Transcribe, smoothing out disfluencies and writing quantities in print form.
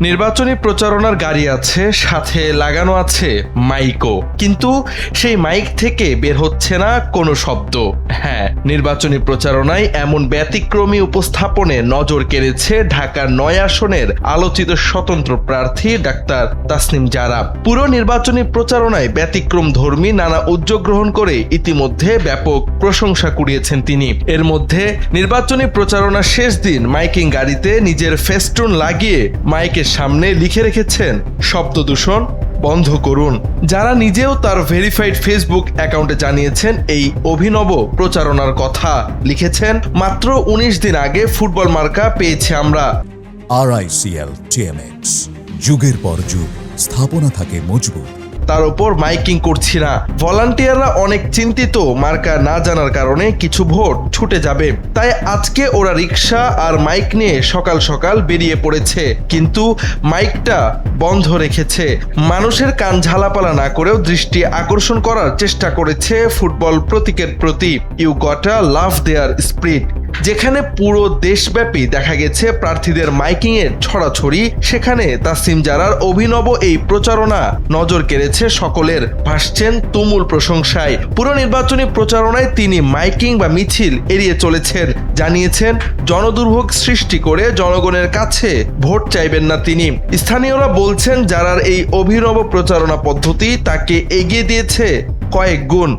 নির্বাচনী প্রচারণার গাড়ি আছে, সাথে লাগানো আছে মাইকও, কিন্তু সেই মাইক থেকে বের হচ্ছে না কোনো শব্দ। হ্যাঁ, নির্বাচনী প্রচারণায় এমন ব্যতিক্রমী উপস্থাপনে নজর কেড়েছে ঢাকার ৯ আসনের আলোচিত স্বতন্ত্র প্রার্থী ডাক্তার তাসনিম জারা। পুরো নির্বাচনী প্রচারণায় ব্যতিক্রম ধর্মী নানা উদ্যোগ গ্রহণ করে ইতিমধ্যে ব্যাপক প্রশংসা কুড়িয়েছেন তিনি। এর মধ্যে নির্বাচনী প্রচারণার শেষ দিন মাইকিং গাড়িতে নিজের ফেস্টুন লাগিয়ে মাইকের সামনে লিখে রেখেছেন, শব্দ দূষণ বন্ধ করুন। যারা নিজেও তার ভেরিফাইড ফেসবুক অ্যাকাউন্টে জানিয়েছেন এই অভিনব প্রচারণার কথা। লিখেছেন, মাত্র ১৯ দিন আগে ফুটবল মার্কা পেয়েছি আমরা। RICL TMX, যুগের পর যুগ স্থাপনা থাকে মজবুত। তার উপর মাইকিং করছি না। ভলান্টিয়াররা অনেক চিন্তিত মার্কা না জানার কারণে কিছু ভোট ছুটে যাবে, তাই আজকে ওরা রিক্সা আর মাইক নিয়ে সকাল সকাল বেরিয়ে পড়েছে, কিন্তু মাইকটা বন্ধ রেখেছে। মানুষের কান ঝালাপালা না করেও দৃষ্টি আকর্ষণ করার চেষ্টা করেছে ফুটবল প্রতীকের প্রতি। ইউ গটা লাভ দেয়ার স্প্রিট। যেখানে পুরো দেশব্যাপী দেখা গেছে প্রার্থীদের মাইকিং এর ছড়াছড়ি, সেখানে তাসনিম জারার অভিনব এই প্রচারণা নজর কেড়েছে সকলের, ভাসছেন তুমুল প্রশংসায়। পুরো নির্বাচনী প্রচারণায় তিনি মাইকিং বা মিছিল এড়িয়ে চলেছেন, জানিয়েছেন জনদুর্ভোগ সৃষ্টি করে জনগণের কাছে ভোট চাইবেন না তিনি। স্থানীয়রা বলছেন জারার এই অভিনব প্রচারণা পদ্ধতি তাকে এগিয়ে দিয়েছে কয়েক গুণ।